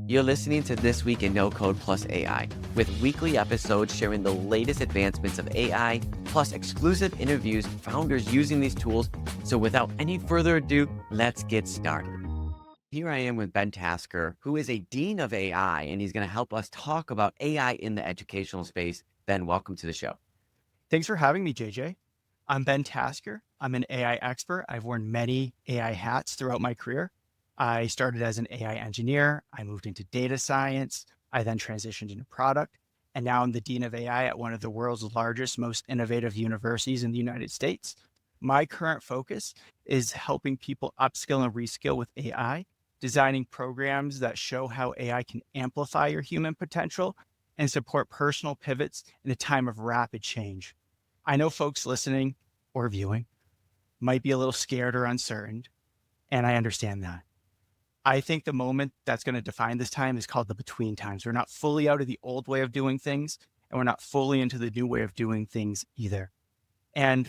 You're listening to This Week in No Code plus AI, with weekly episodes sharing the latest advancements of AI, plus exclusive interviews with founders using these tools. So without any further ado, let's get started. Here I am with Ben Tasker, who is a Dean of AI, and he's going to help us talk about AI in the educational space. Ben, welcome to the show. Thanks for having me, JJ. I'm Ben Tasker. I'm an AI expert. I've worn many AI hats throughout my career. I started as an AI engineer. I moved into data science. I then transitioned into product. And now I'm the Dean of AI at one of the world's largest, most innovative universities in the United States. My current focus is helping people upskill and reskill with AI, designing programs that show how AI can amplify your human potential and support personal pivots in a time of rapid change. I know folks listening or viewing might be a little scared or uncertain, and I understand that. I think the moment that's going to define this time is called the between times. We're not fully out of the old way of doing things, and we're not fully into the new way of doing things either. And,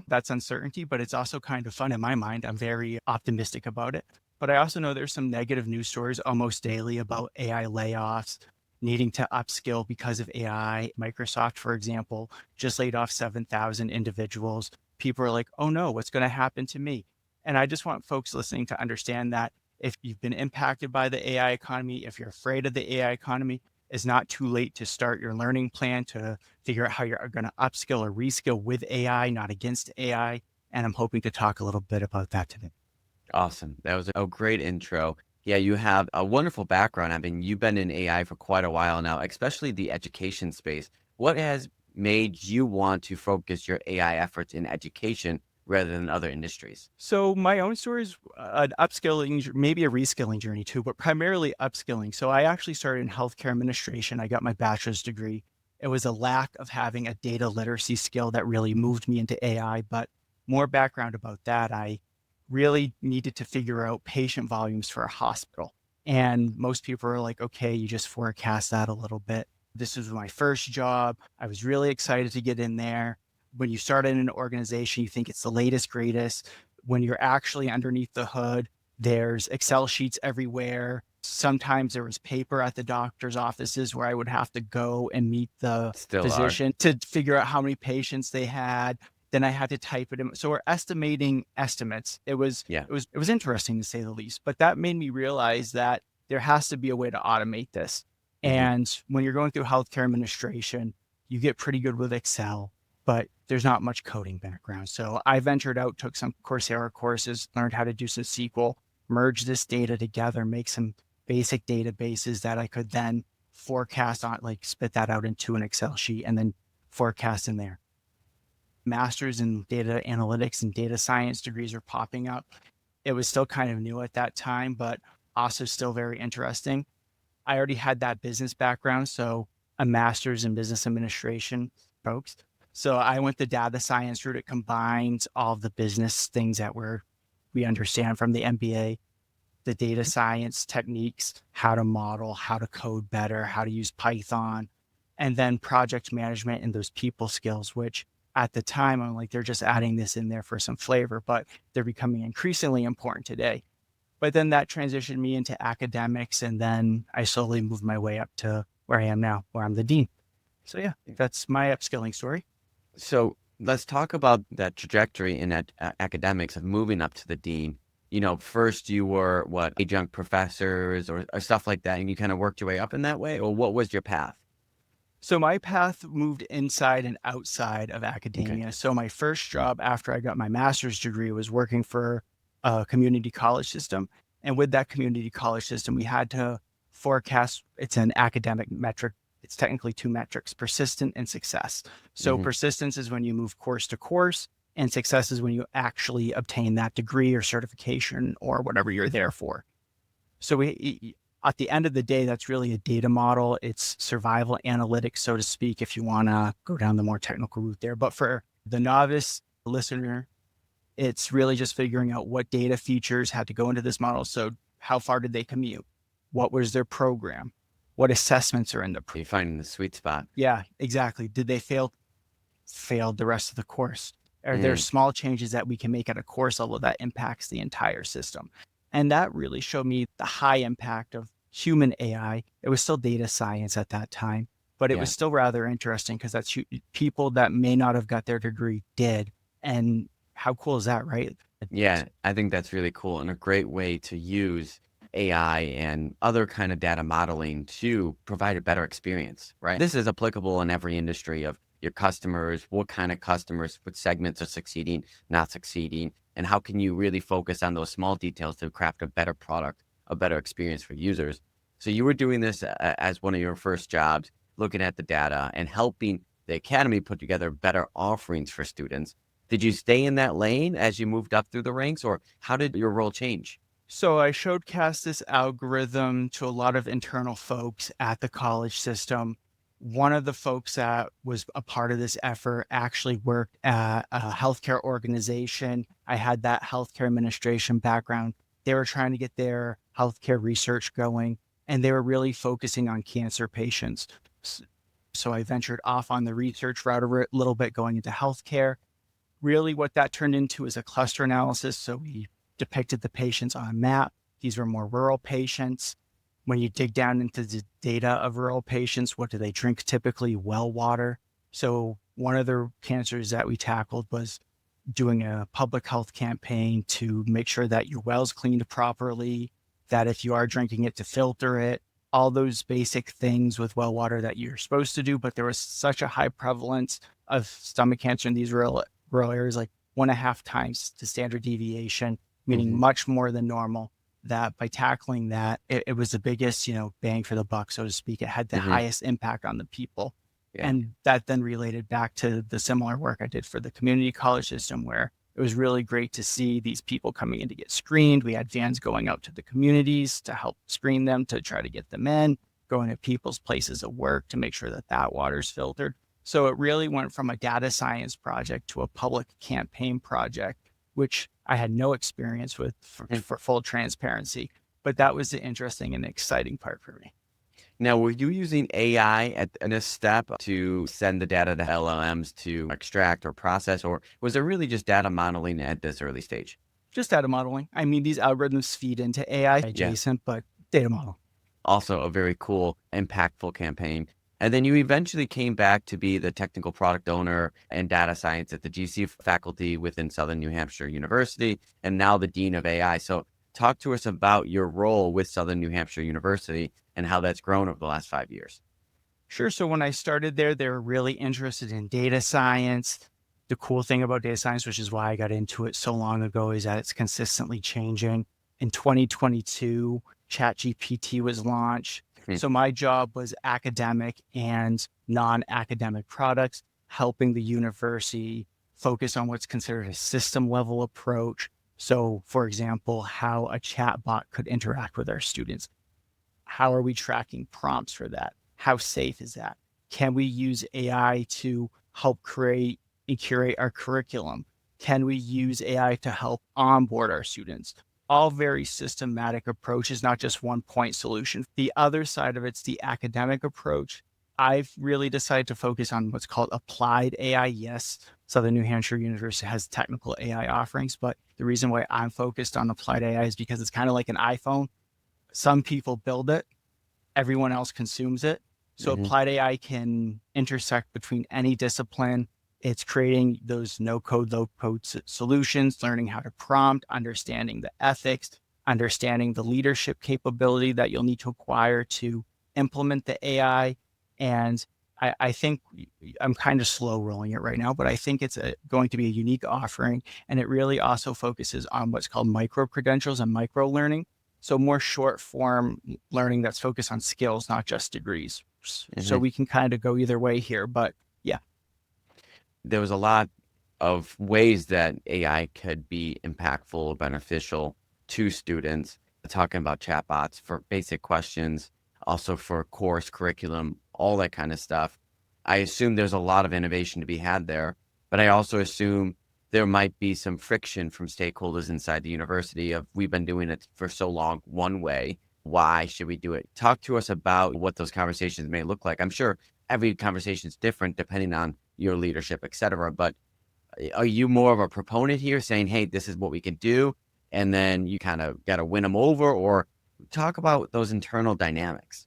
that's uncertainty, but it's also kind of fun in my mind. I'm very optimistic about it. But I also know there's some negative news stories almost daily about AI layoffs, needing to upskill because of AI. Microsoft, for example, just laid off 7,000 individuals. People are like, oh no, what's going to happen to me? And I just want folks listening to understand that if you've been impacted by the AI economy, if you're afraid of the AI economy, it's not too late to start your learning plan to figure out how you're going to upskill or reskill with AI, not against AI. And I'm hoping to talk a little bit about that today. Awesome. That was a great intro. Yeah, you have a wonderful background. I mean, you've been in AI for quite a while now, especially the education space. What has made you want to focus your AI efforts in education rather than other industries? So my own story is an upskilling, maybe a reskilling journey too, but primarily upskilling. So I actually started in healthcare administration. I got my bachelor's degree. It was a lack of having a data literacy skill that really moved me into AI. But more background about that, I really needed to figure out patient volumes for a hospital. And most people are like, okay, you just forecast that a little bit. This was my first job. I was really excited to get in there. When you start in an organization, you think it's the latest, greatest. When you're actually underneath the hood, there's Excel sheets everywhere. Sometimes there was paper at the doctor's offices where I would have to go and meet the Still are. physician to figure out how many patients they had. Then I had to type it in. So we're estimating estimates. It was Yeah. interesting to say the least, but that made me realize that there has to be a way to automate this. Hmm. And when you're going through healthcare administration, you get pretty good with Excel, but there's not much coding background. So I ventured out, took some Coursera courses, learned how to do some SQL, merge this data together, make some basic databases that I could then forecast on, like spit that out into an Excel sheet and then forecast in there. Masters in data analytics and data science degrees are popping up. It was still kind of new at that time, but also still very interesting. I already had that business background, so a master's in business administration, folks. So I went the data science route. It combines all of the business things that we understand from the MBA, the data science techniques, how to model, how to code better, how to use Python, and then project management and those people skills, which at the time I'm like, they're just adding this in there for some flavor, but they're becoming increasingly important today. But then that transitioned me into academics, and then I slowly moved my way up to where I am now, where I'm the dean. So yeah, that's my upskilling story. So let's talk about that trajectory in academics of moving up to the dean. First you were what, adjunct professors or stuff like that, and you kind of worked your way up in that way, or what was your path? So my path moved inside and outside of Okay. academia. So my first job after I got my master's degree was working for a community college system. And with that community college system, we had to forecast, it's an academic metric. It's technically two metrics, persistent and success. So Hmm. persistence is when you move course to course, and success is when you actually obtain that degree or certification or whatever you're there for. So at the end of the day, that's really a data model. It's survival analytics, so to speak, if you want to go down the more technical route there. But for the novice listener, it's really just figuring out what data features had to go into this model. So how far did they commute? What was their program? What assessments are in the You're finding the sweet spot. Yeah, exactly. Did they failed the rest of the course? Are there Mm. small changes that we can make at a course level that impacts the entire system? And that really showed me the high impact of human AI. It was still data science at that time, but it Yeah. was still rather interesting because that's people that may not have got their degree did. And how cool is that, right? Yeah, I think that's really cool and a great way to use AI and other kind of data modeling to provide a better experience, right? This is applicable in every industry of your customers, what kind of customers, what segments are succeeding, not succeeding, and how can you really focus on those small details to craft a better product, a better experience for users. So you were doing this as one of your first jobs, looking at the data and helping the academy put together better offerings for students. Did you stay in that lane as you moved up through the ranks, or how did your role change? So I showcased this algorithm to a lot of internal folks at the college system. One of the folks that was a part of this effort actually worked at a healthcare organization. I had that healthcare administration background. They were trying to get their healthcare research going, and they were really focusing on cancer patients. So I ventured off on the research route a little bit, going into healthcare. Really, what that turned into is a cluster analysis. So we depicted the patients on a map. These were more rural patients. When you dig down into the data of rural patients, what do they drink typically? Well water. So one of the cancers that we tackled was doing a public health campaign to make sure that your well's cleaned properly, that if you are drinking it, to filter it, all those basic things with well water that you're supposed to do. But there was such a high prevalence of stomach cancer in these rural areas, like 1.5 times the standard deviation, meaning Hmm. much more than normal, that by tackling that, it was the biggest, bang for the buck, so to speak. It had the Hmm. highest impact on the people. Yeah. And that then related back to the similar work I did for the community college system, where it was really great to see these people coming in to get screened. We had vans going out to the communities to help screen them, to try to get them in, going to people's places of work to make sure that that water's filtered. So it really went from a data science project to a public campaign project, which I had no experience with, for full transparency. But that was the interesting and exciting part for me. Now, were you using AI in a step to send the data to LLMs to extract or process, or was it really just data modeling at this early stage? Just data modeling. I mean, these algorithms feed into AI Yeah. adjacent, but data model. Also a very cool, impactful campaign. And then you eventually came back to be the technical product owner and data science at the GC faculty within Southern New Hampshire University, and now the Dean of AI. So talk to us about your role with Southern New Hampshire University and how that's grown over the last 5 years. Sure. So when I started there, they were really interested in data science. The cool thing about data science, which is why I got into it so long ago, is that it's consistently changing. In 2022, ChatGPT was launched. Hmm. So my job was academic and non-academic products, helping the university focus on what's considered a system level approach. So, for example, how a chatbot could interact with our students. How are we tracking prompts for that? How safe is that? Can we use AI to help create and curate our curriculum? Can we use AI to help onboard our students? All very systematic approaches, not just one point solution. The other side of it's the academic approach. I've really decided to focus on what's called applied AI. Yes, Southern New Hampshire University has technical AI offerings, but the reason why I'm focused on applied AI is because it's kind of like an iPhone. Some people build it, everyone else consumes it. So Hmm. applied AI can intersect between any discipline. It's creating those no code, low code solutions, learning how to prompt, understanding the ethics, understanding the leadership capability that you'll need to acquire to implement the AI. And I think I'm kind of slow rolling it right now, but I think it's going to be a unique offering. And it really also focuses on what's called micro credentials and micro learning. So more short form learning that's focused on skills, not just degrees. So Hmm. we can kind of go either way here, but yeah. There was a lot of ways that AI could be impactful or beneficial to students, talking about chatbots for basic questions, also for course curriculum, all that kind of stuff. I assume there's a lot of innovation to be had there, but I also assume there might be some friction from stakeholders inside the university of we've been doing it for so long one way. Why should we do it? Talk to us about what those conversations may look like. I'm sure every conversation is different depending on your leadership, et cetera. But are you more of a proponent here saying, hey, this is what we can do? And then you kind of got to win them over? Or talk about those internal dynamics.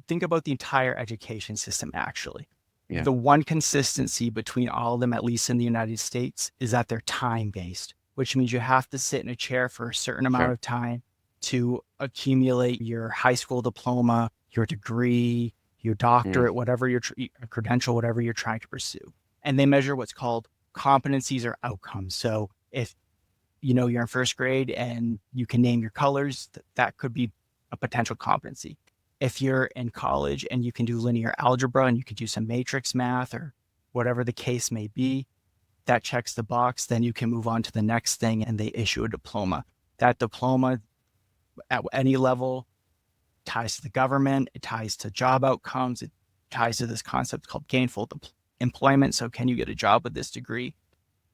Think about the entire education system, actually. Yeah, The one consistency between all of them, at least in the United States, is that they're time-based, which means you have to sit in a chair for a certain amount sure. of time to accumulate your high school diploma, your degree, your Mm, doctorate, whatever your credential, whatever you're trying to pursue. And they measure what's called competencies or outcomes. So if you're in first grade and you can name your colors, that could be a potential competency. If you're in college and you can do linear algebra and you can do some matrix math or whatever the case may be, that checks the box. Then you can move on to the next thing and they issue a diploma. That diploma at any level ties to the government, it ties to job outcomes, it ties to this concept called gainful employment. So can you get a job with this degree?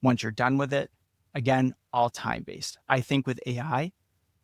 Once you're done with it, again, all time-based. I think with AI,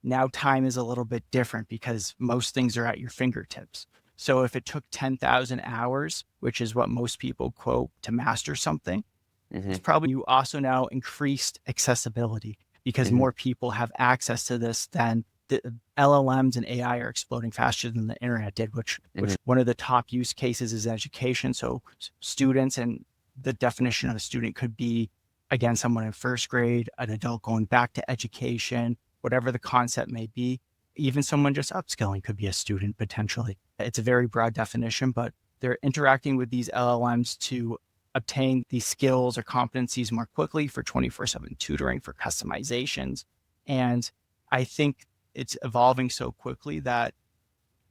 now time is a little bit different because most things are at your fingertips. So if it took 10,000 hours, which is what most people quote to master something, hmm it's probably you also now increased accessibility because hmm more people have access to this than the LLMs and AI are exploding faster than the internet did, which hmm one of the top use cases is education. So students, and the definition of a student could be, again, someone in first grade, an adult going back to education, whatever the concept may be. Even someone just upskilling could be a student potentially. It's a very broad definition, but they're interacting with these LLMs to obtain these skills or competencies more quickly for 24/7 tutoring, for customizations. And I think it's evolving so quickly that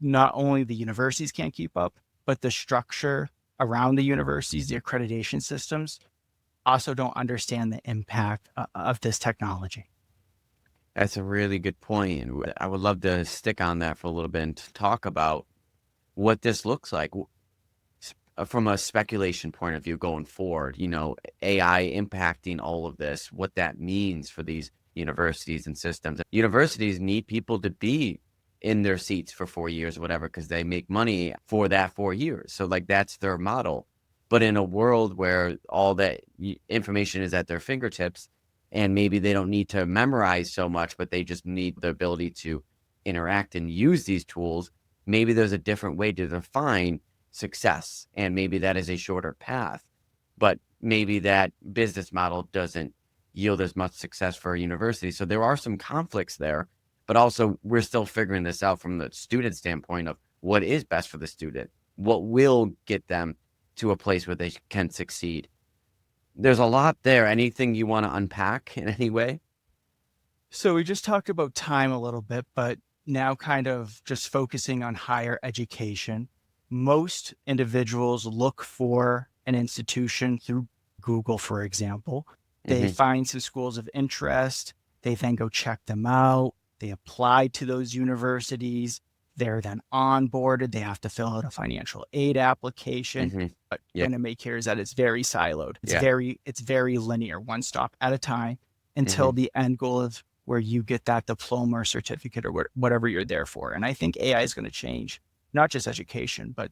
not only the universities can't keep up, but the structure around the universities, the accreditation systems, also don't understand the impact of this technology. That's a really good point. And I would love to stick on that for a little bit and talk about what this looks like from a speculation point of view going forward. AI impacting all of this, what that means for these universities and systems. Universities need people to be in their seats for 4 years or whatever because they make money for that 4 years. So, like, that's their model. But in a world where all that information is at their fingertips, and maybe they don't need to memorize so much, but they just need the ability to interact and use these tools, maybe there's a different way to define success. And maybe that is a shorter path, but maybe that business model doesn't yield as much success for a university. So there are some conflicts there, but also we're still figuring this out from the student standpoint of what is best for the student, what will get them to a place where they can succeed. There's a lot there. Anything you want to unpack in any way? So we just talked about time a little bit, but now kind of just focusing on higher education. Most individuals look for an institution through Google, for example. They hmm find some schools of interest. They then go check them out. They apply to those universities. They're then onboarded. They have to fill out a financial aid application. hmm But Yeah. going to make here is that it's very siloed. Yeah. It's very linear, one stop at a time until hmm the end goal of where you get that diploma or certificate or whatever you're there for. And I think AI is going to change not just education, but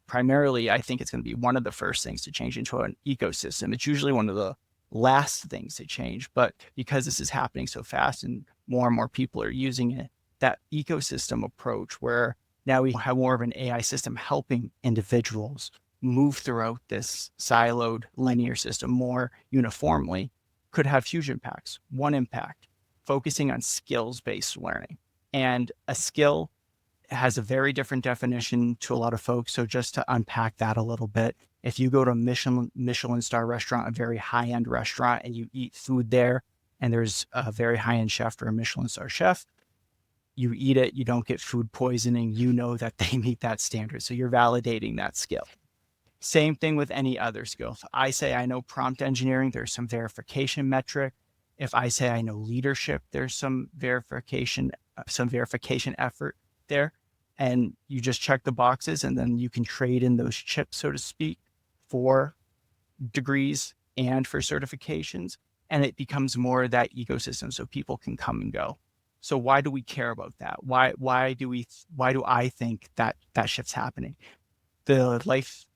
primarily, I think it's going to be one of the first things to change into an ecosystem. It's usually one of the last things to change, but because this is happening so fast and more people are using it, that ecosystem approach where now we have more of an AI system helping individuals move throughout this siloed linear system more uniformly could have huge impacts. One impact, focusing on skills-based learning. And a skill has a very different definition to a lot of folks. So just to unpack that a little bit, if you go to a Michelin star restaurant, a very high-end restaurant, and you eat food there, and there's a very high-end chef or a Michelin star chef, you eat it, you don't get food poisoning, you know that they meet that standard. So you're validating that skill. Same thing with any other skill. If I say I know prompt engineering, there's some verification metric. If I say I know leadership, there's some verification effort there. And you just check the boxes and then you can trade in those chips, so to speak, for degrees and for certifications. And it becomes more of that ecosystem so people can come and go. So why do we care about that? Why do I think that shift's happening?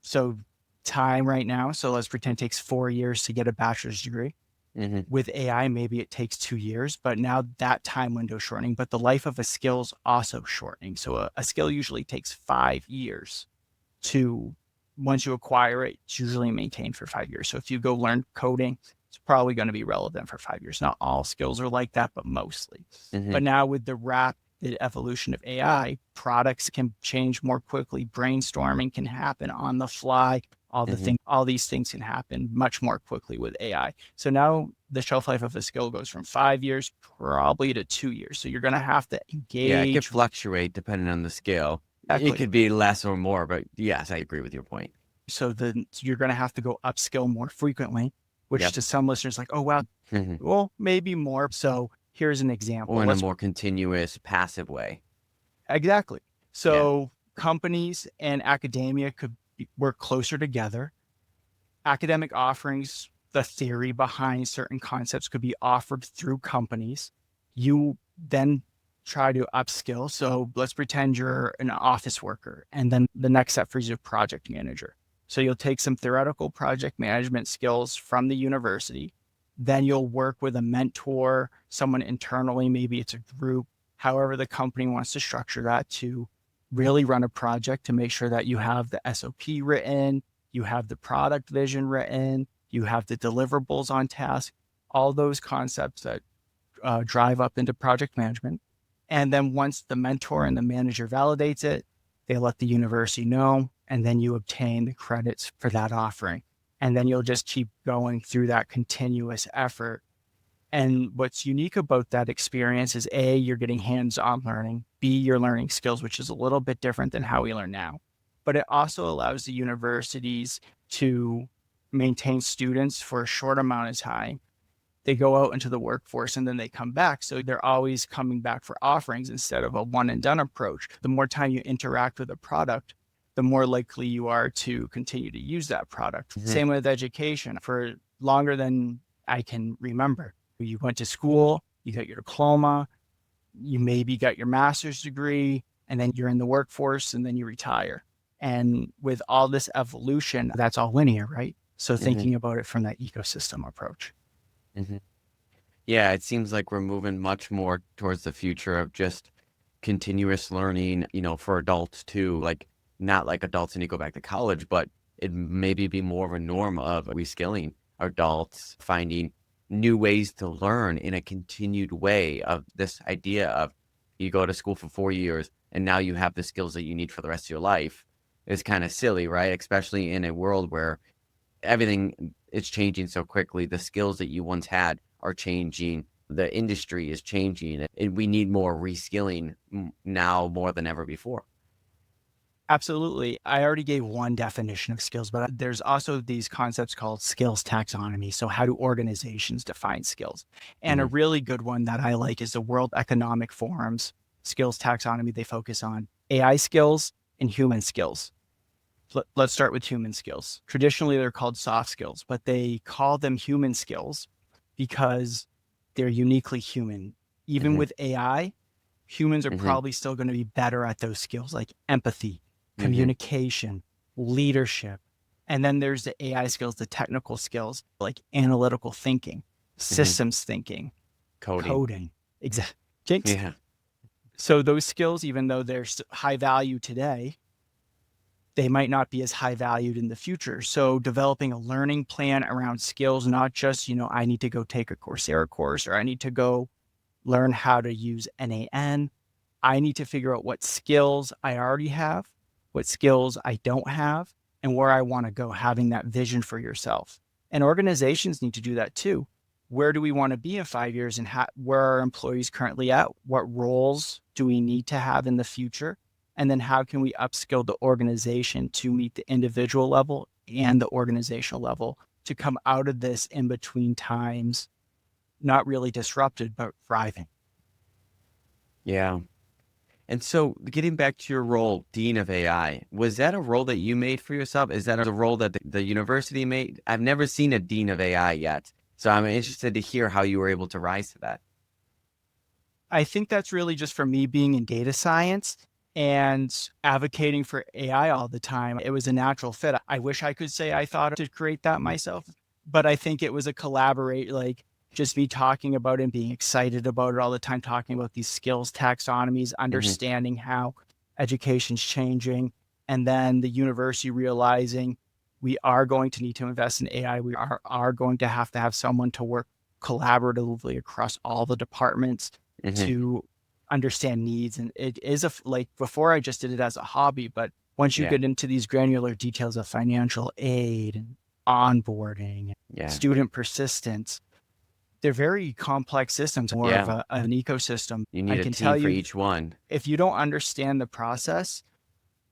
So time right now, so let's pretend it takes 4 years to get a bachelor's degree. With AI, maybe it takes 2 years, but now that time window is shortening, but the life of a skill is also shortening. So a skill usually takes 5 years to, once you acquire it, it's usually maintained for 5 years. So if you go learn coding, it's probably going to be relevant for 5 years. Not all skills are like that, but mostly. But now with the rapid evolution of AI, products can change more quickly. Brainstorming can happen on the fly. All these things can happen much more quickly with AI. So now the shelf life of a skill goes from 5 years probably to 2 years. So you're going to have to Yeah, it could engage. fluctuate depending on the skill. It Exactly. could be less or more, but yes, I agree with your point. So then you're going to have to go upskill more frequently, which Yep. to some listeners like, oh, wow, well, maybe more. So here's an example. Or in a more continuous, passive way. Exactly. So companies and academia could work closer together. Academic offerings, the theory behind certain concepts could be offered through companies. You then try to upskill. So let's pretend you're an office worker, and then the next step for you is a project manager. So you'll take some theoretical project management skills from the university. Then you'll work with a mentor, someone internally, maybe it's a group, however the company wants to structure that, to really run a project to make sure that you have the SOP written, you have the product vision written, you have the deliverables on task, all those concepts that drive up into project management. And then once the mentor and the manager validates it, they let the university know, and then you obtain the credits for that offering. And then you'll just keep going through that continuous effort. And what's unique about that experience is A, you're getting hands-on learning, B, you're learning skills, which is a little bit different than how we learn now. But it also allows the universities to maintain students for a short amount of time. They go out into the workforce and then they come back. So they're always coming back for offerings instead of a one and done approach. The more time you interact with a product, the more likely you are to continue to use that product. Same with education. For longer than I can remember, you went to school, you got your diploma, you maybe got your master's degree, and then you're in the workforce and then you retire. And with all this evolution, that's all linear, right? So thinking about it from that ecosystem approach. Yeah, it seems like we're moving much more towards the future of just continuous learning, for adults too. Like, not like adults need to go back to college, but it maybe be more of a norm of reskilling adults, finding new ways to learn in a continued way, of this idea of you go to school for 4 years and now you have the skills that you need for the rest of your life is kind of silly, right? Especially in a world where everything is changing so quickly. The skills that you once had are changing. The industry is changing, and we need more reskilling now more than ever before. Absolutely. I already gave one definition of skills, but there's also these concepts called skills taxonomy. So how do organizations define skills? And a really good one that I like is the World Economic Forum's skills taxonomy. They focus on AI skills and human skills. Let's start with human skills. Traditionally, they're called soft skills, but they call them human skills because they're uniquely human. Even with AI, humans are probably still going to be better at those skills like empathy, communication, leadership. And then there's the AI skills, the technical skills like analytical thinking, systems thinking, coding. Exactly. Jinx. Yeah. So those skills, even though they're high value today, they might not be as high valued in the future. So developing a learning plan around skills, not just, I need to go take a Coursera course, or I need to go learn how to use NAN. I need to figure out what skills I already have, what skills I don't have, and where I want to go, having that vision for yourself. And organizations need to do that too. Where do we want to be in 5 years, and where are our employees currently at? What roles do we need to have in the future? And then how can we upskill the organization to meet the individual level and the organizational level to come out of this in between times, not really disrupted, but thriving? Yeah. And so getting back to your role, Dean of AI, was that a role that you made for yourself? Is that a role that the university made? I've never seen a Dean of AI yet. So I'm interested to hear how you were able to rise to that. I think that's really just for me being in data science and advocating for AI all the time. It was a natural fit. I wish I could say I thought to create that myself. but I think it was a collaborate, like just me talking about it and being excited about it all the time, talking about these skills taxonomies, Hmm. understanding how education's changing, and then the university realizing we are going to need to invest in AI. We are going to have someone to work collaboratively across all the departments Hmm. to understand needs. And it is like before I just did it as a hobby, but once you Yeah. get into these granular details of financial aid and onboarding, Yeah. student persistence, they're very complex systems, more of Yeah. an ecosystem. You I need a can team tell for you, each one. if you don't understand the process,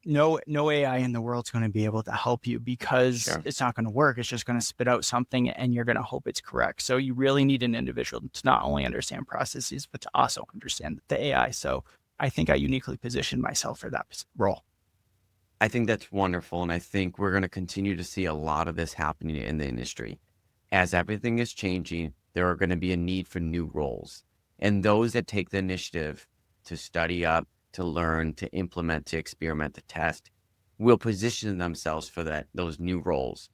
no AI in the world's going to be able to help you because Sure. it's not going to work. It's just going to spit out something and you're going to hope it's correct. So you really need an individual to not only understand processes, but to also understand the AI. So I think I uniquely positioned myself for that role. I think that's wonderful. And I think we're going to continue to see a lot of this happening in the industry. As everything is changing, there are going to be a need for new roles. And those that take the initiative to study up, to learn, to implement, to experiment, to test, will position themselves for those new roles.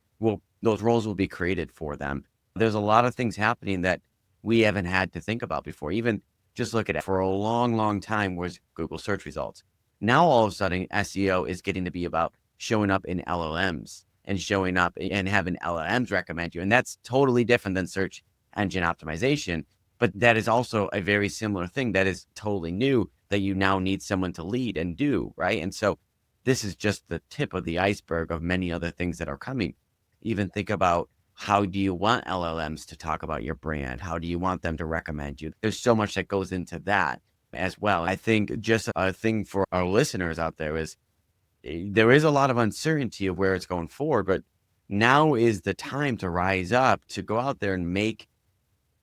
Those roles will be created for them. There's a lot of things happening that we haven't had to think about before. Even just look at it for a long, long time was Google search results. Now, all of a sudden, SEO is getting to be about showing up in LLMs and showing up and having LLMs recommend you. And that's totally different than search engine optimization. But that is also a very similar thing that is totally new that you now need someone to lead and do, right? And so this is just the tip of the iceberg of many other things that are coming. Even think about, how do you want LLMs to talk about your brand? How do you want them to recommend you? There's so much that goes into that as well. I think just a thing for our listeners out there is, there is a lot of uncertainty of where it's going forward, but now is the time to rise up, to go out there and make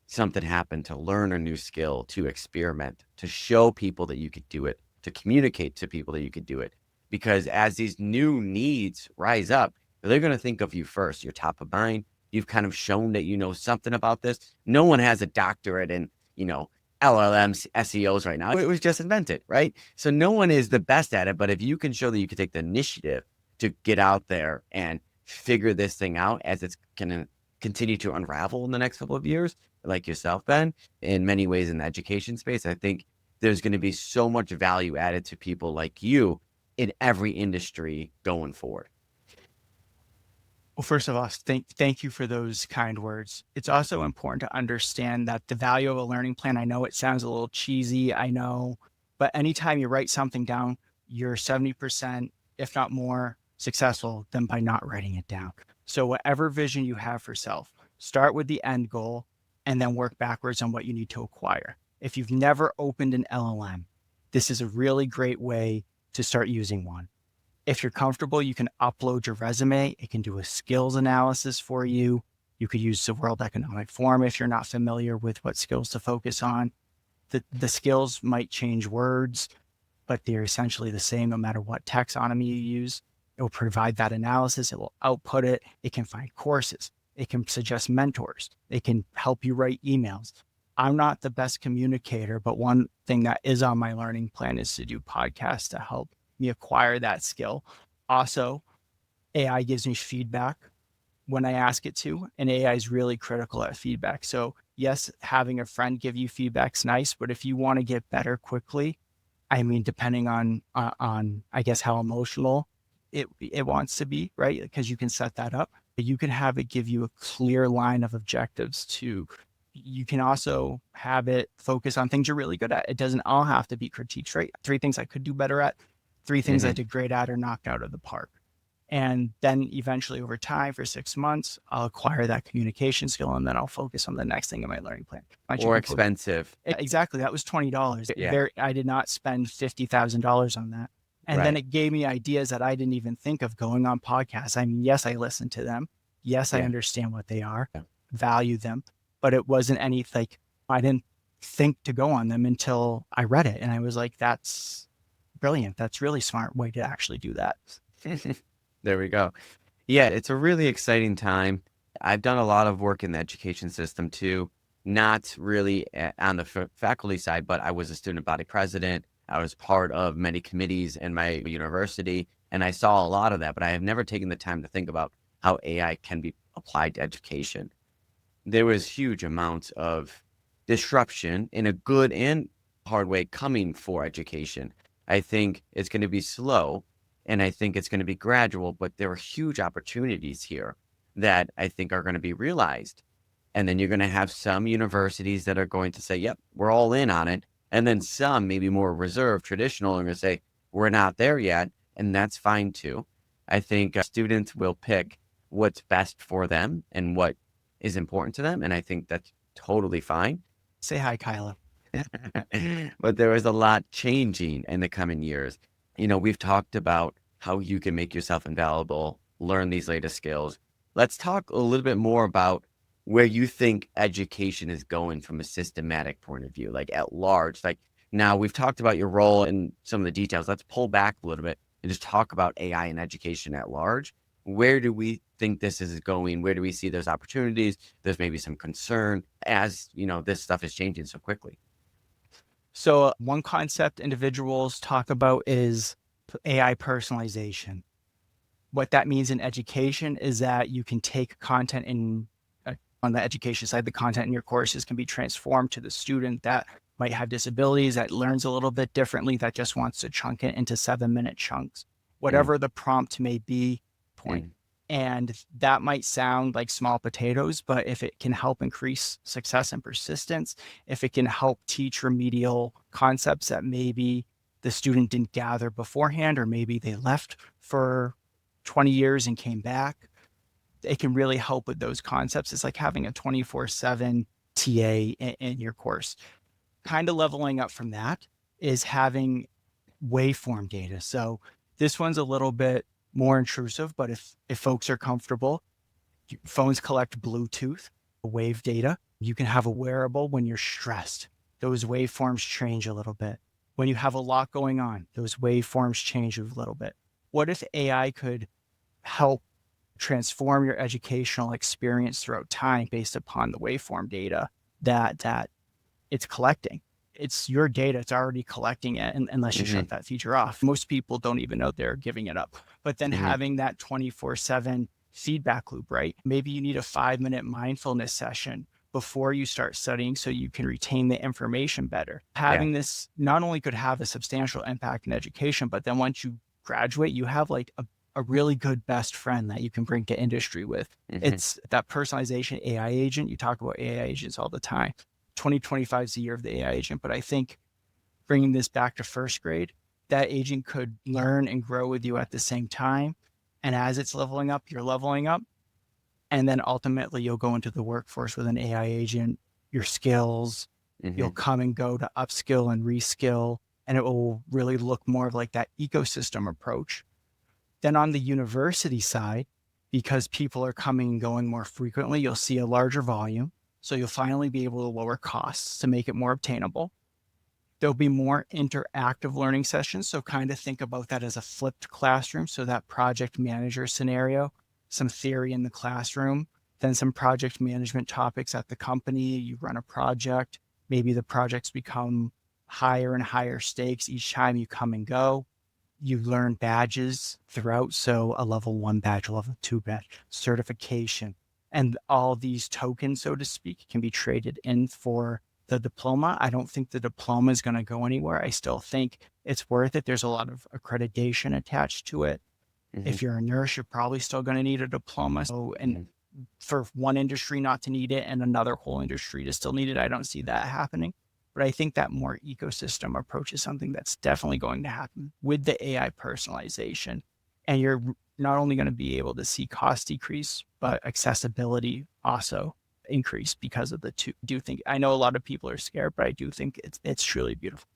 something happen, to learn a new skill, to experiment, to show people that you could do it, to communicate to people that you could do it. Because as these new needs rise up, they're going to think of you first. You're top of mind. You've kind of shown that you know something about this. No one has a doctorate in, LLMs, SEOs right now. It was just invented, right? So no one is the best at it. But if you can show that you can take the initiative to get out there and figure this thing out as it's going to continue to unravel in the next couple of years, like yourself, Ben, in many ways in the education space, I think there's going to be so much value added to people like you in every industry going forward. Well, first of all, thank you for those kind words. It's also important to understand that the value of a learning plan, I know it sounds a little cheesy, I know, but anytime you write something down, you're 70%, if not more, successful than by not writing it down. So whatever vision you have for self, start with the end goal and then work backwards on what you need to acquire. If you've never opened an LLM, this is a really great way to start using one. If you're comfortable, you can upload your resume. It can do a skills analysis for you. You could use the World Economic Forum if you're not familiar with what skills to focus on. The skills might change words, but they're essentially the same no matter what taxonomy you use. It will provide that analysis. It will output it. It can find courses. It can suggest mentors. It can help you write emails. I'm not the best communicator, but one thing that is on my learning plan is to do podcasts to help me acquire that skill. Also, AI gives me feedback when I ask it to, and AI is really critical at feedback. So yes, having a friend give you feedback's nice, but if you want to get better quickly, I mean, depending on I guess how emotional it wants to be, right? Because you can set that up. You can have it give you a clear line of objectives to. You can also have it focus on things you're really good at. It doesn't all have to be critiques, right? 3 things I could do better at, 3 things I Mm-hmm. did great at or knocked out of the park. And then eventually over time for 6 months, I'll acquire that communication skill and then I'll focus on the next thing in my learning plan. Or expensive. Exactly. That was $20. Yeah. I did not spend $50,000 on that. And then Right. it gave me ideas that I didn't even think of going on podcasts. I mean, yes, I listen to them. Yes, I Yeah. understand what they are, Yeah. value them, but it wasn't any like, I didn't think to go on them until I read it. And I was like, that's brilliant. That's really smart way to actually do that. There we go. Yeah, it's a really exciting time. I've done a lot of work in the education system too, not really on the faculty side, but I was a student body president. I was part of many committees in my university, and I saw a lot of that, but I have never taken the time to think about how AI can be applied to education. There was huge amounts of disruption in a good and hard way coming for education. I think it's going to be slow and I think it's going to be gradual, but there are huge opportunities here that I think are going to be realized. And then you're going to have some universities that are going to say, yep, we're all in on it. And then some, maybe more reserved, traditional, are going to say, we're not there yet. And that's fine too. I think students will pick what's best for them and what is important to them. And I think that's totally fine. Say hi, Kyla. But there is a lot changing in the coming years. We've talked about how you can make yourself invaluable, learn these latest skills. Let's talk a little bit more about where you think education is going from a systematic point of view, like at large. Like now we've talked about your role and some of the details. Let's pull back a little bit and just talk about AI and education at large. Where do we think this is going? Where do we see those opportunities? There's maybe some concern as, this stuff is changing so quickly. So one concept individuals talk about is AI personalization. What that means in education is that you can take content on the education side, the content in your courses can be transformed to the student that might have disabilities, that learns a little bit differently, that just wants to chunk it into 7-minute chunks, whatever the prompt may be. And that might sound like small potatoes, but if it can help increase success and persistence, if it can help teach remedial concepts that maybe the student didn't gather beforehand, or maybe they left for 20 years and came back, it can really help with those concepts. It's like having a 24/7 TA in your course. Kind of leveling up from that is having waveform data. So this one's a little bit more intrusive, but if folks are comfortable, phones collect Bluetooth wave data. You can have a wearable when you're stressed. Those waveforms change a little bit. When you have a lot going on, those waveforms change a little bit. What if AI could help transform your educational experience throughout time based upon the waveform data that it's collecting? It's your data. It's already collecting it, unless you shut that feature off. Most people don't even know they're giving it up. But then having that 24/7 feedback loop, right? Maybe you need a 5-minute mindfulness session before you start studying so you can retain the information better. Having this not only could have a substantial impact in education, but then once you graduate, you have like a really good best friend that you can bring to industry with. It's that personalization AI agent. You talk about AI agents all the time. 2025 is the year of the AI agent, but I think bringing this back to first grade, that agent could learn and grow with you at the same time. And as it's leveling up, you're leveling up. And then ultimately you'll go into the workforce with an AI agent, your skills, you'll come and go to upskill and reskill, and it will really look more of like that ecosystem approach. Then on the university side, because people are coming and going more frequently, you'll see a larger volume. So you'll finally be able to lower costs to make it more obtainable. There'll be more interactive learning sessions. So kind of think about that as a flipped classroom. So that project manager scenario, some theory in the classroom, then some project management topics at the company. You run a project, maybe the projects become higher and higher stakes each time you come and go. You learn badges throughout. So a level 1 badge, a level 2 badge, certification. And all these tokens, so to speak, can be traded in for the diploma. I don't think the diploma is going to go anywhere. I still think it's worth it. There's a lot of accreditation attached to it. If you're a nurse, you're probably still going to need a diploma. So, and for one industry not to need it and another whole industry to still need it, I don't see that happening. But I think that more ecosystem approach is something that's definitely going to happen with the AI personalization. And you're not only going to be able to see cost decrease, but accessibility also increase because of the two. I know a lot of people are scared, but I do think it's truly beautiful.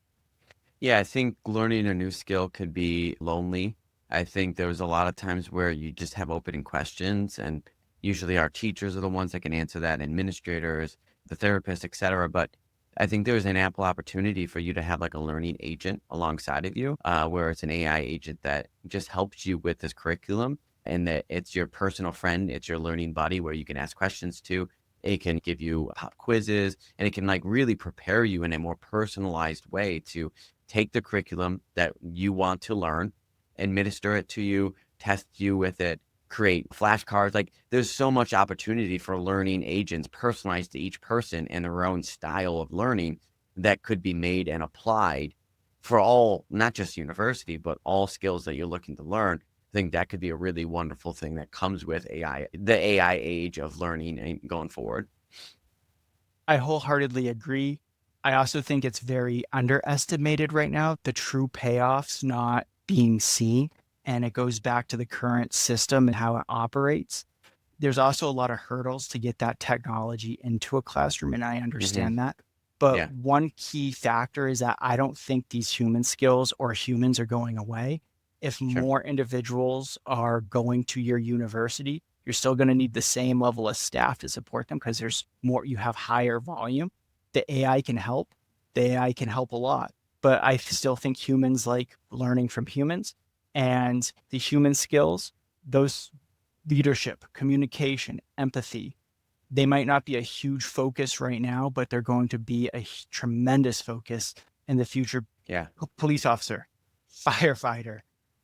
Yeah, I think learning a new skill could be lonely. I think there was a lot of times where you just have opening questions, and usually our teachers are the ones that can answer that, administrators, the therapists, etc. But I think there's an ample opportunity for you to have like a learning agent alongside of you, where it's an AI agent that just helps you with this curriculum, and that it's your personal friend, it's your learning buddy where you can ask questions to. It can give you pop quizzes, and it can like really prepare you in a more personalized way to take the curriculum that you want to learn, administer it to you, test you with it, create flashcards. Like there's so much opportunity for learning agents personalized to each person and their own style of learning that could be made and applied for all, not just university, but all skills that you're looking to learn. I think that could be a really wonderful thing that comes with AI, the AI age of learning and going forward. I wholeheartedly agree. I also think it's very underestimated right now, the true payoffs not being seen. And it goes back to the current system and how it operates. There's also a lot of hurdles to get that technology into a classroom, and I Hmm. understand that. But Yeah, one key factor is that I don't think these human skills or humans are going away. If sure. more individuals are going to your university, you're still going to need the same level of staff to support them because there's more, you have higher volume. The AI can help. The AI can help a lot. But I still think humans like learning from humans, and the human skills, those leadership, communication, empathy, they might not be a huge focus right now, but they're going to be a tremendous focus in the future. Yeah. Police officer, firefighter,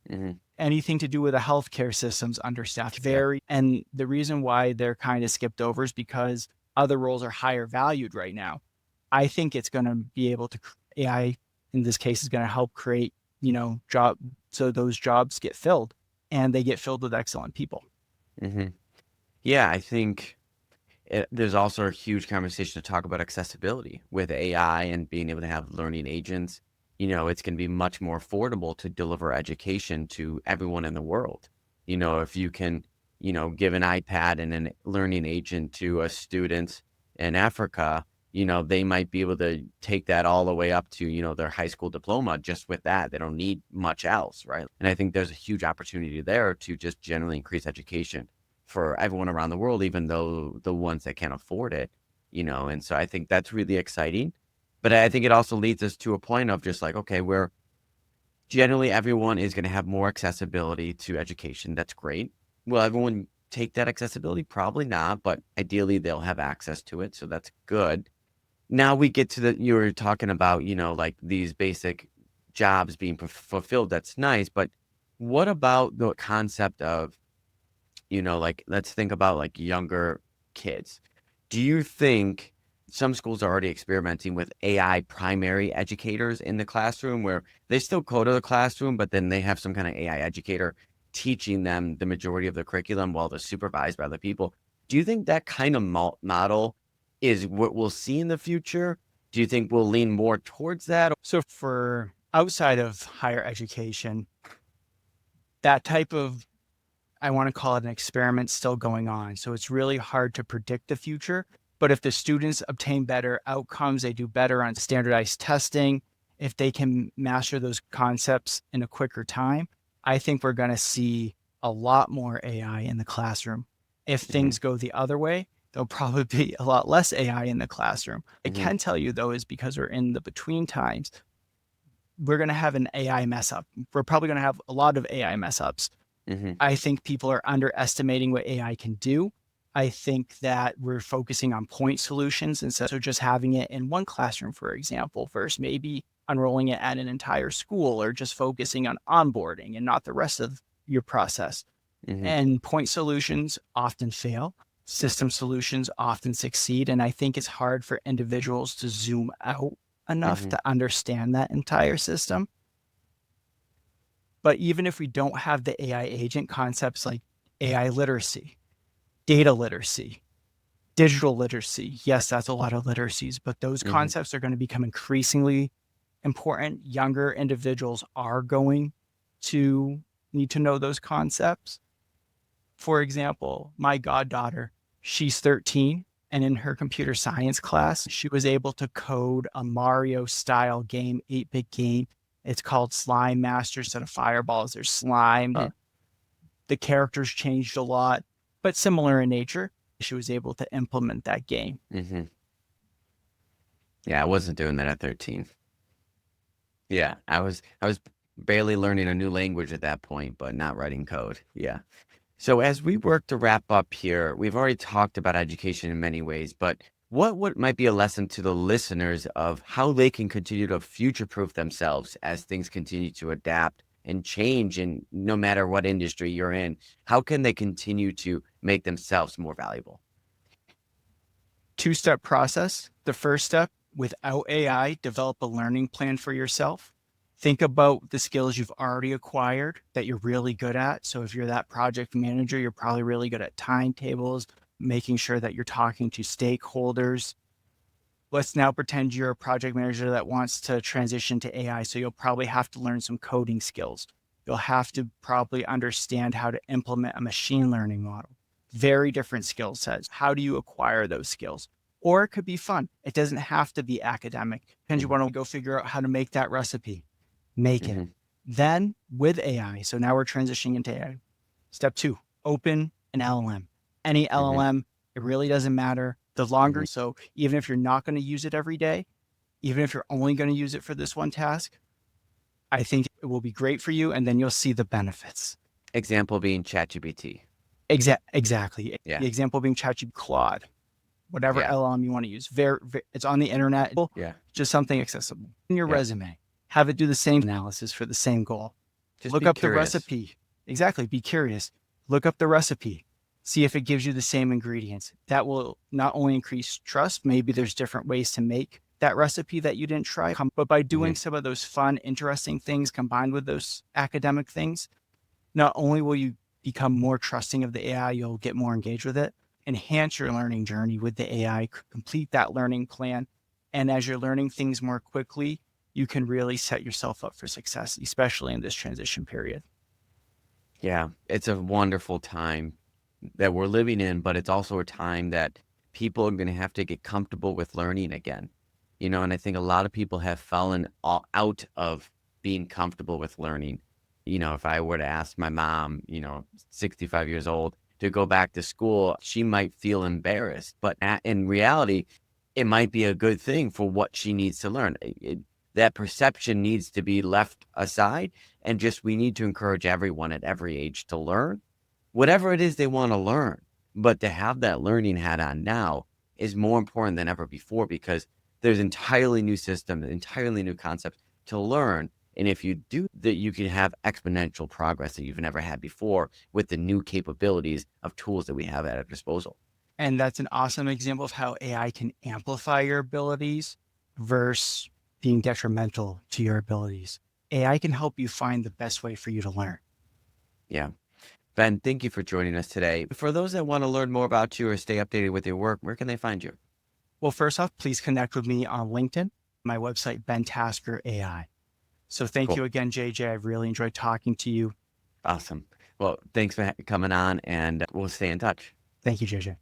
Hmm. anything to do with the healthcare systems understaffed. Yeah. And the reason why they're kind of skipped over is because other roles are higher valued right now. I think it's going to be able to, AI in this case is going to help create, job, so those jobs get filled and they get filled with excellent people. Hmm. Yeah, I think there's also a huge conversation to talk about accessibility with AI and being able to have learning agents. It's going to be much more affordable to deliver education to everyone in the world. If you can, give an iPad and a learning agent to a student in Africa, they might be able to take that all the way up to, their high school diploma just with that. They don't need much else, right? And I think there's a huge opportunity there to just generally increase education for everyone around the world, even though the ones that can't afford it, and so I think that's really exciting. But I think it also leads us to a point of just like, okay, where generally everyone is going to have more accessibility to education. That's great. Will everyone take that accessibility? Probably not, but ideally they'll have access to it. So that's good. Now we get to you were talking about, like these basic jobs being fulfilled. That's nice. But what about the concept of, like let's think about like younger kids. Do you think some schools are already experimenting with AI primary educators in the classroom where they still code to the classroom, but then they have some kind of AI educator teaching them the majority of the curriculum while they're supervised by other people? Do you think that kind of model is what we'll see in the future? Do you think we'll lean more towards that? So for outside of higher education, that type of, I want to call it an experiment, still going on. So it's really hard to predict the future. But if the students obtain better outcomes, they do better on standardized testing, if they can master those concepts in a quicker time, I think we're going to see a lot more AI in the classroom. If Hmm. things go the other way, there'll probably be a lot less AI in the classroom. I Hmm. can tell you, though, is because we're in the between times, we're going to have an AI mess up. We're probably going to have a lot of AI mess ups. Hmm. I think people are underestimating what AI can do. I think that we're focusing on point solutions instead of just having it in one classroom, for example, versus maybe unrolling it at an entire school or just focusing on onboarding and not the rest of your process. Hmm. And point solutions often fail. System solutions often succeed. And I think it's hard for individuals to zoom out enough Hmm. to understand that entire system. But even if we don't have the AI agent, concepts like AI literacy, data literacy, digital literacy, yes, that's a lot of literacies, but those Hmm. concepts are going to become increasingly important. Younger individuals are going to need to know those concepts. For example, my goddaughter, she's 13, and in her computer science class, she was able to code a Mario style game, 8-bit game. It's called Slime Master. Instead of fireballs, there's slime. The characters changed a lot, but similar in nature. She was able to implement that game. Hmm. Yeah, I wasn't doing that at 13. Yeah, I was barely learning a new language at that point, but not writing code. Yeah. So as we work to wrap up here, we've already talked about education in many ways, but what might be a lesson to the listeners of how they can continue to future-proof themselves as things continue to adapt and change in no matter what industry you're in, how can they continue to make themselves more valuable? Two-step process. The first step, without AI, develop a learning plan for yourself. Think about the skills you've already acquired that you're really good at. So if you're that project manager, you're probably really good at timetables, making sure that you're talking to stakeholders. Let's now pretend you're a project manager that wants to transition to AI. So you'll probably have to learn some coding skills. You'll have to probably understand how to implement a machine learning model. Very different skill sets. How do you acquire those skills? Or it could be fun. It doesn't have to be academic. And you Mhm, want to go figure out how to make that recipe, make it. mhm, Then with AI, so now we're transitioning into AI. Step 2, open an LLM. Any mhm, LLM, it really doesn't matter. The mhm. longer, so even if you're not going to use it every day, even if you're only going to use it for this one task, I think it will be great for you, and then you'll see the benefits. Example being ChatGPT. Exactly. Yeah, The example being ChatGPT, Claude, whatever yeah, LLM you want to use. It's on the internet, yeah. just something accessible. In your Yeah. resume, have it do the same analysis for the same goal. Just Look be up the curious. recipe. Exactly. Be curious. Look up the recipe. See if it gives you the same ingredients. That will not only increase trust, maybe there's different ways to make that recipe that you didn't try, but by doing Mhm. some of those fun, interesting things combined with those academic things, not only will you become more trusting of the AI, you'll get more engaged with it, enhance your learning journey with the AI, complete that learning plan. And as you're learning things more quickly, you can really set yourself up for success, especially in this transition period. Yeah, it's a wonderful time that we're living in, but it's also a time that people are going to have to get comfortable with learning again. And I think a lot of people have fallen out of being comfortable with learning. If I were to ask my mom, 65 years old, to go back to school, she might feel embarrassed, but in reality, it might be a good thing for what she needs to learn. That perception needs to be left aside, and just we need to encourage everyone at every age to learn whatever it is they want to learn. But to have that learning hat on now is more important than ever before because there's entirely new systems, entirely new concepts to learn. And if you do that, you can have exponential progress that you've never had before with the new capabilities of tools that we have at our disposal. And that's an awesome example of how AI can amplify your abilities versus being detrimental to your abilities. AI can help you find the best way for you to learn. Yeah. Ben, thank you for joining us today. For those that want to learn more about you or stay updated with your work, where can they find you? Well, first off, please connect with me on LinkedIn, my website, Ben Tasker AI. So thank Cool. you again, JJ. I've really enjoyed talking to you. Awesome. Well, thanks for coming on and we'll stay in touch. Thank you, JJ.